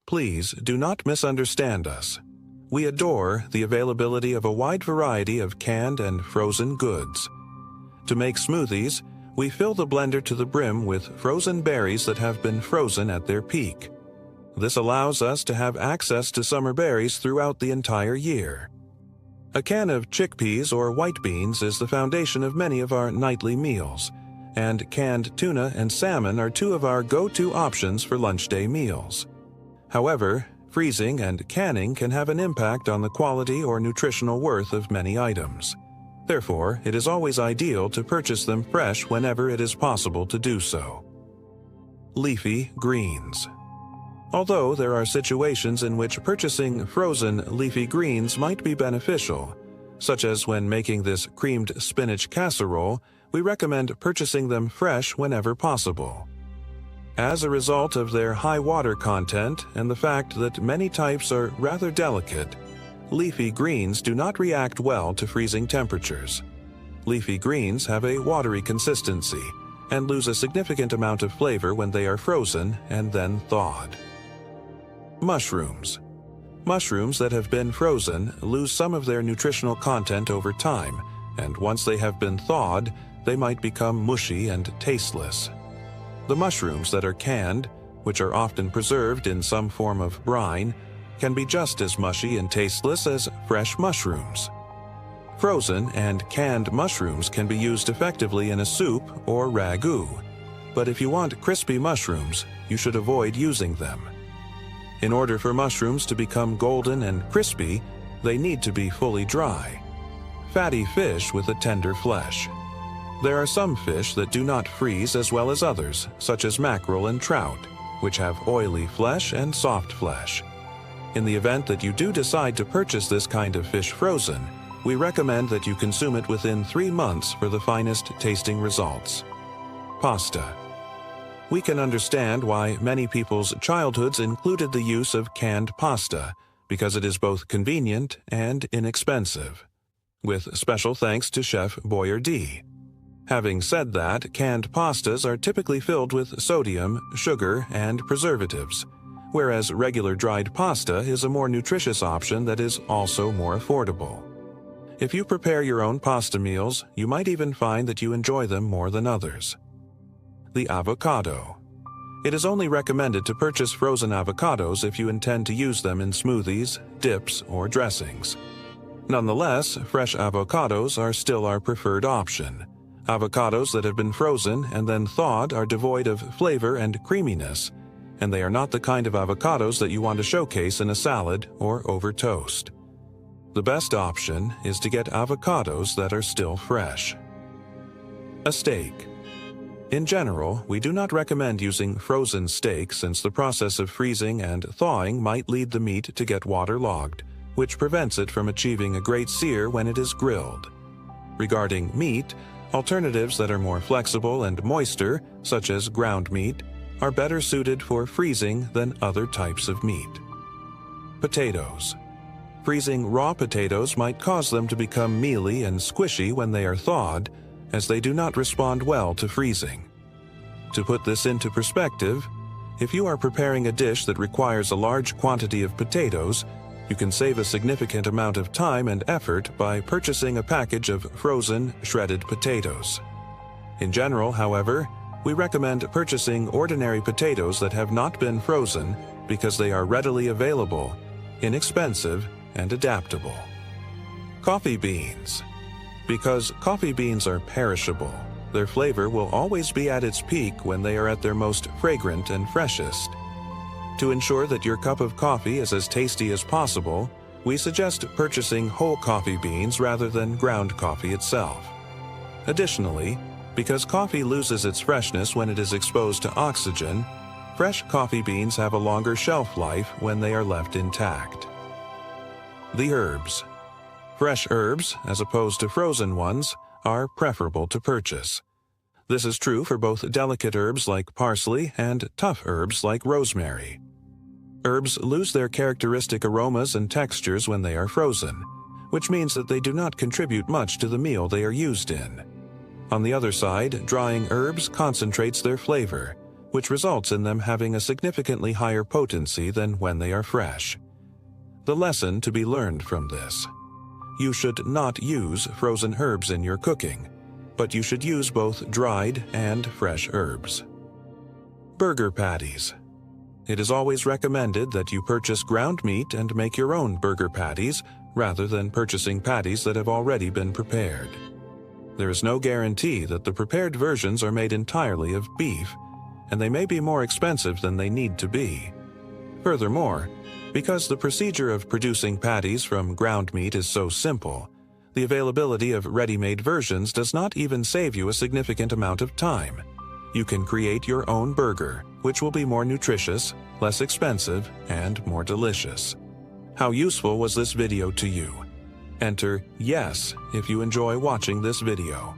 Please do not misunderstand us. We adore the availability of a wide variety of canned and frozen goods. To make smoothies, we fill the blender to the brim with frozen berries that have been frozen at their peak. This allows us to have access to summer berries throughout the entire year. A can of chickpeas or white beans is the foundation of many of our nightly meals, and canned tuna and salmon are two of our go-to options for lunch day meals. However, freezing and canning can have an impact on the quality or nutritional worth of many items. Therefore, it is always ideal to purchase them fresh whenever it is possible to do so. Leafy greens. Although there are situations in which purchasing frozen leafy greens might be beneficial, such as when making this creamed spinach casserole, we recommend purchasing them fresh whenever possible. As a result of their high water content and the fact that many types are rather delicate, leafy greens do not react well to freezing temperatures. Leafy greens have a watery consistency and lose a significant amount of flavor when they are frozen and then thawed. Mushrooms. Mushrooms that have been frozen lose some of their nutritional content over time, and once they have been thawed, they might become mushy and tasteless. The mushrooms that are canned, which are often preserved in some form of brine, can be just as mushy and tasteless as fresh mushrooms. Frozen and canned mushrooms can be used effectively in a soup or ragu, but if you want crispy mushrooms, you should avoid using them. In order for mushrooms to become golden and crispy, they need to be fully dry. Fatty fish with a tender flesh. There are some fish that do not freeze as well as others, such as mackerel and trout, which have oily flesh and soft flesh. In the event that you do decide to purchase this kind of fish frozen, we recommend that you consume it within 3 months for the finest tasting results. Pasta. We can understand why many people's childhoods included the use of canned pasta, because it is both convenient and inexpensive. With special thanks to Chef Boyardee. Having said that, canned pastas are typically filled with sodium, sugar, and preservatives, whereas regular dried pasta is a more nutritious option that is also more affordable. If you prepare your own pasta meals, you might even find that you enjoy them more than others. The avocado. It is only recommended to purchase frozen avocados if you intend to use them in smoothies, dips, or dressings. Nonetheless, fresh avocados are still our preferred option. Avocados that have been frozen and then thawed are devoid of flavor and creaminess, and they are not the kind of avocados that you want to showcase in a salad or over toast. The best option is to get avocados that are still fresh. A steak. In general, we do not recommend using frozen steak since the process of freezing and thawing might lead the meat to get waterlogged, which prevents it from achieving a great sear when it is grilled. Regarding meat, alternatives that are more flexible and moister, such as ground meat, are better suited for freezing than other types of meat. Potatoes. Freezing raw potatoes might cause them to become mealy and squishy when they are thawed, as they do not respond well to freezing. To put this into perspective, if you are preparing a dish that requires a large quantity of potatoes, you can save a significant amount of time and effort by purchasing a package of frozen, shredded potatoes. In general, however, we recommend purchasing ordinary potatoes that have not been frozen because they are readily available, inexpensive, and adaptable. Coffee beans. Because coffee beans are perishable, their flavor will always be at its peak when they are at their most fragrant and freshest. To ensure that your cup of coffee is as tasty as possible, we suggest purchasing whole coffee beans rather than ground coffee itself. Additionally, because coffee loses its freshness when it is exposed to oxygen, fresh coffee beans have a longer shelf life when they are left intact. The herbs. Fresh herbs, as opposed to frozen ones, are preferable to purchase. This is true for both delicate herbs like parsley and tough herbs like rosemary. Herbs lose their characteristic aromas and textures when they are frozen, which means that they do not contribute much to the meal they are used in. On the other side, drying herbs concentrates their flavor, which results in them having a significantly higher potency than when they are fresh. The lesson to be learned from this: you should not use frozen herbs in your cooking, but you should use both dried and fresh herbs. Burger patties. It is always recommended that you purchase ground meat and make your own burger patties rather than purchasing patties that have already been prepared. There is no guarantee that the prepared versions are made entirely of beef, and they may be more expensive than they need to be. Furthermore, because the procedure of producing patties from ground meat is so simple, the availability of ready-made versions does not even save you a significant amount of time. You can create your own burger, which will be more nutritious, less expensive, and more delicious. How useful was this video to you? Enter yes if you enjoy watching this video.